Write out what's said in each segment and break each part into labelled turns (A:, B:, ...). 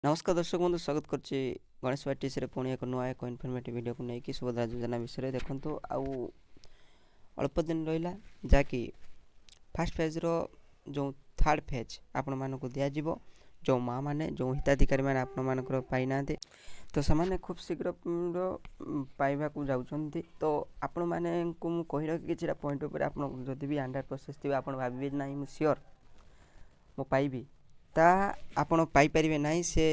A: नमस्कार दर्शक बंधु स्वागत करछि गणेश वाटीसी रे पुणी एक नुआ एक इनफॉर्मेटिव वीडियो को लेकिन सुभद्रा योजना विषय देखंतु आउ अल्प दिन रहिला जाकि फास्ट फेज रो जो थर्ड फेज आपण मानको दिया जिवो जो माँ माने जो हिताधिकारी माने आपण मानकर पाई नाते तो समाने खूब शीघ्र पाइबा को जाउछंती तो आपण माने को मु कहि रखि किछरा पॉइंट ऊपर आपण जदी भी अंडर प्रोसेस थिबे आपण भाबिबे नाही मु श्योर मु पाइबी ता आपण पाई परिबे नाही से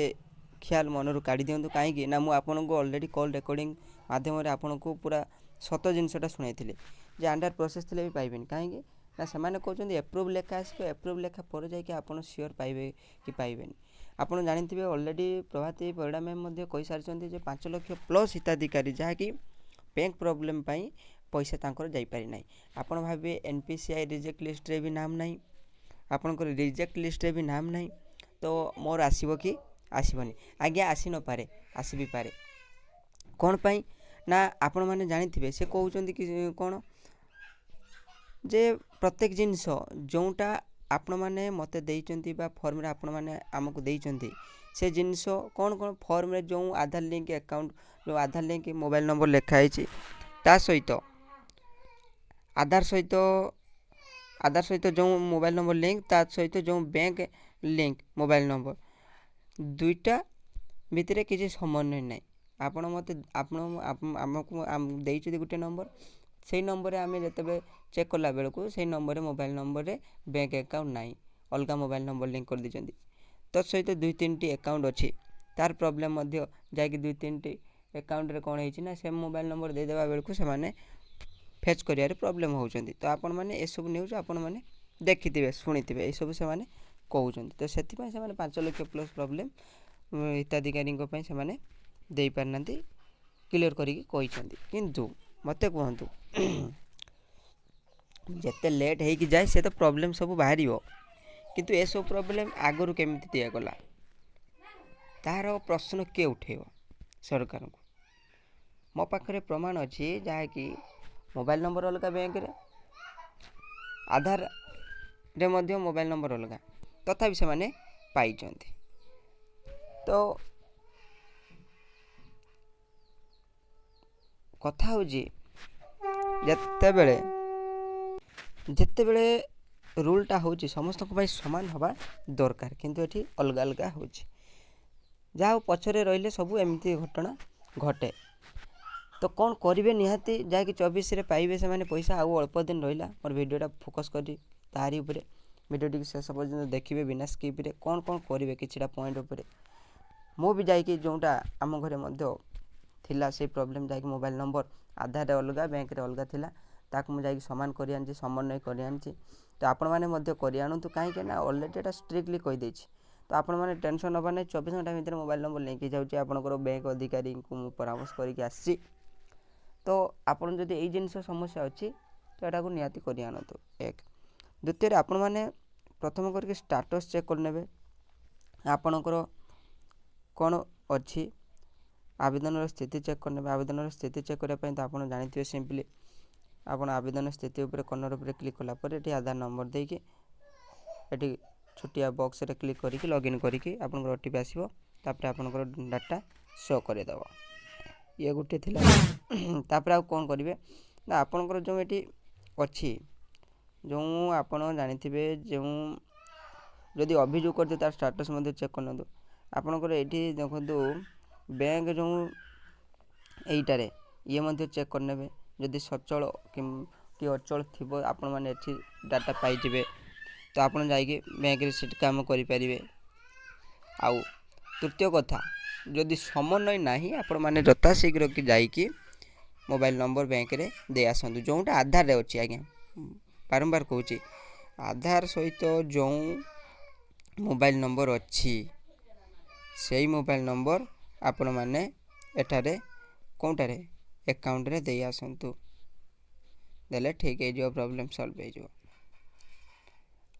A: ख्याल मनरु काढी दियंतु काहेकि ना मु आपण को ऑलरेडी कॉल रिकॉर्डिंग माध्यम रे आपण को पूरा सत जिनसटा सुनाइथिले जे अंडर प्रोसेस थिले भी पाइबेन काहेकि ना समाने कहउछन्ती अप्रूव लेखा आसीबे अप्रूव लेखा पर जाय कि आपण श्योर पाइबे कि पाइबेन आपण जानिथिबे ऑलरेडी प्रभाती परिडा मैम मध्ये कहि सारछन्ती जे 5 लाख प्लस हिताधिकारी जहा कि बैंक प्रॉब्लम पई पैसा तांकर जाई पारि नाही आपण भाबे एनपीसीआई रिजेक्ट लिस्ट रे भी नाम नाही आपनकर रिजेक्ट लिस्ट रे भी नाम नहीं तो मोर आसीबो कि आसीबनी आज्ञा आसी न पारे आसी भी पारे कोन पई ना आपण माने जानिथिबे से कहउचंती कि कोन जे प्रत्येक जिंस जोंटा आपण माने मते देइचंती बा फॉर्म रे आपण माने हमकु देइचंती से जिंस कोन कोन फॉर्म रे जो आधार लिंक अकाउंट जो आधार लिंक मोबाइल नंबर लिखा आइछि ता सहित आधार सहित जो मोबाइल नंबर लिंक ता सहित जो बैंक लिंक मोबाइल नंबर दुईटा भितरे किसी समन्वय नहीं आपण मते आपको देइछि गुटे नंबर से नंबर आम जिते चेक कला बेलू से नंबर मोबाइल नंबर रे बैंक अकाउंट नहीं अलग मोबाइल नंबर लिंक कर दीजिए तो सहित दुई तीन टी अकाउंट अच्छी तार प्रॉब्लम जाकि दुई तीन टी अकाउंट रे कौन है से मोबाइल नंबर दे देबा बेलू से माने फेच करियारे प्रॉब्लम होउचंती तो आपण माने ए सब न्यूज आपण माने देखिथिबे सुनिथिबे ए सब से माने कहउचंती तो सेति पय से माने 5 लाख प्लस प्रॉब्लम हिताधिकारी को पय से माने देई पारनांती क्लियर करी कहिसंती किंतु मते कहंतु जते लेट हे कि जाय से तो प्रॉब्लम सब बाहरियो किंतु ए सब प्रॉब्लम आगरु केमिति दिया गला तार प्रश्न के उठेबो सरकार को मो पाखरे प्रमाण अछि जहा कि मोबाइल नंबर अलग बैंक रे आधार रे मध्य मोबाइल नंबर अलग तथापि से माने पाई चंती तो कथा हो जी जत्ते बेले रूलटा होची समस्त को भाई समान हवा दरकार किंतु एठी अलग अलग होची जहाँ पछरे रहिले सब एमती घटना घटे तो कौन करेंगे निहाती जहाँकि 24 रे पाइबे से माने पैसा आउ अल्प दिन रहा मोर वीडियोटा फोकस करी तारी उपरे वीडियो शेष पर्यटन देखिए बिना स्किप रे कौन कौन करेंगे किछिटा पॉइंट उपरे मो भी जाइए जोटा आम घरे मध्य थिला से प्रॉब्लम जाइए मोबाइल नंबर आधार रे अलग बैंक रे अलग थिला ताकु मु जाइए समान करि आनछि समन्वय करि आनछि तो आपण माने मध्य करि आनंतु काहे ना ऑलरेडी एटा स्ट्रिक्टली कहि दैछि तो आपण माने टेंशन नबा नै 24 घंटा भीतर मोबाइल नंबर लेके जाउछि आपनकर बैंक अधिकारी को मु परामर्श करिके आछि तो आपण जदि एई जिंस समस्या अछि तो एटा को नियाति करि आनंतु एक द्वितीय आपण माने प्रथम करके स्टेटस चेक कर नेबे आपनकर कोन अछि आवेदन स्थिति चेक कर नेबे आवेदन स्थिति चेक करिया पय तो आपण जानिथिबे सिंपली आपण आवेदन स्थिति ऊपर कॉर्नर ऊपर क्लिक कला पर एटी आधार नंबर देके एटी छोटिया बॉक्स रे क्लिक करिके लॉगिन करिके आपनकर ओटीपी आसीबो तापर आपनकर डाटा शो करे दबो ये गुटे थिला तापर आ कोन करिवे ना आपनकर जो एटी अछि जो आपण जानिथिबे जो जदि अभियोग करते तार स्टेटस मध्ये चेक करनदो आपनकर एटी देखंतु बैंक जो एइटारे ये मध्ये चेक करनेबे जदि सचल कि अचल थिबो आपण माने एठी डाटा पाई जिवे तो आपण जाइके बैंक रे सेट काम करि परिबे आउ तृतीय कथा जदि समन्वय नाही आपण माने जता शीघ्र कि जाइके मोबाइल नंबर बैंक रे दे आसंतु जोटा आधार रे अछि आज्ञा बारंबार कहूची आधार सहित जो मोबाइल नंबर अछि सेही मोबाइल नंबर आपण माने एठारे कोंटारे अकाउंट रे दे आसंतु देले ठीक है जो प्रॉब्लम सॉल्व हो जो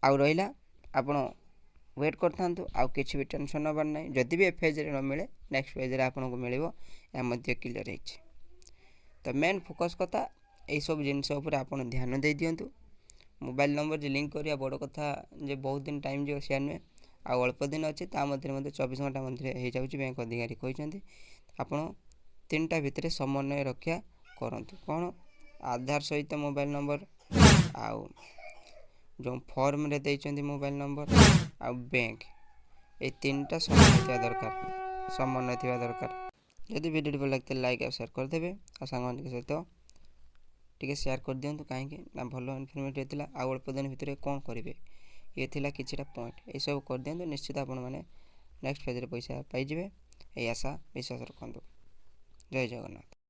A: आउ रहिला आपण वेट करथांतु आउ किछि भी टेंशन नबार नै जदि भी फेज रे न मिले नेक्स्ट फेज रे आपन को मिलिबो या मध्ये क्लियर हेछि तो मेन फोकस कथा ए सब जिंस ऊपर आपन ध्यान दे दियंतु मोबाइल नंबर जे लिंक करिया बड़ कथा जे बहुत दिन टाइम जो शेयर नै ଆଉ ଅଳ୍ପ ଦିନ ଅଛି, ତା ମଧ୍ୟରେ ମଧ୍ୟ 24 ଘଣ୍ଟା ମଧ୍ୟରେ ହେଇଯାଉଛି। ବ୍ୟାଙ୍କ ଅଧିକାରୀ କହିଛନ୍ତି ଆପଣ 3ଟା ଭିତରେ ସମନ୍ୱୟ ରକ୍ଷା କରନ୍ତୁ। କ'ଣ? ଆଧାର ସହିତ ମୋବାଇଲ ନମ୍ବର, ଆଉ ଯେଉଁ ଫର୍ମରେ ଦେଇଛନ୍ତି ମୋବାଇଲ ନମ୍ବର, ଆଉ ବ୍ୟାଙ୍କ, ଏଇ 3ଟା ସମନ୍ୱୟ ଥିବା ଦରକାର। ଯଦି ଭିଡ଼ିଓଟି ଭଲ ଲାଗିଥିଲେ ଲାଇକ୍ ଆଉ ସେୟାର କରିଦେବେ, ଆଉ ସାଙ୍ଗମାନଙ୍କ ସହିତ ଟିକେ ସେୟାର କରିଦିଅନ୍ତୁ। କାହିଁକି ନା ଭଲ ଇନଫର୍ମେଟିଭ୍ ଥିଲା। ଆଉ ଅଳ୍ପ ଦିନ ଭିତରେ କ'ଣ କରିବେ, ଇଏ ଥିଲା କିଛିଟା ପଏଣ୍ଟ। ଏସବୁ କରିଦିଅନ୍ତୁ, ନିଶ୍ଚିତ ଆପଣମାନେ ନେକ୍ସଟ ଫେଜ୍ରେ ପଇସା ପାଇଯିବେ। ଏହି ଆଶା ବିଶ୍ୱାସ ରଖନ୍ତୁ। ଜୟ ଜଗନ୍ନାଥ।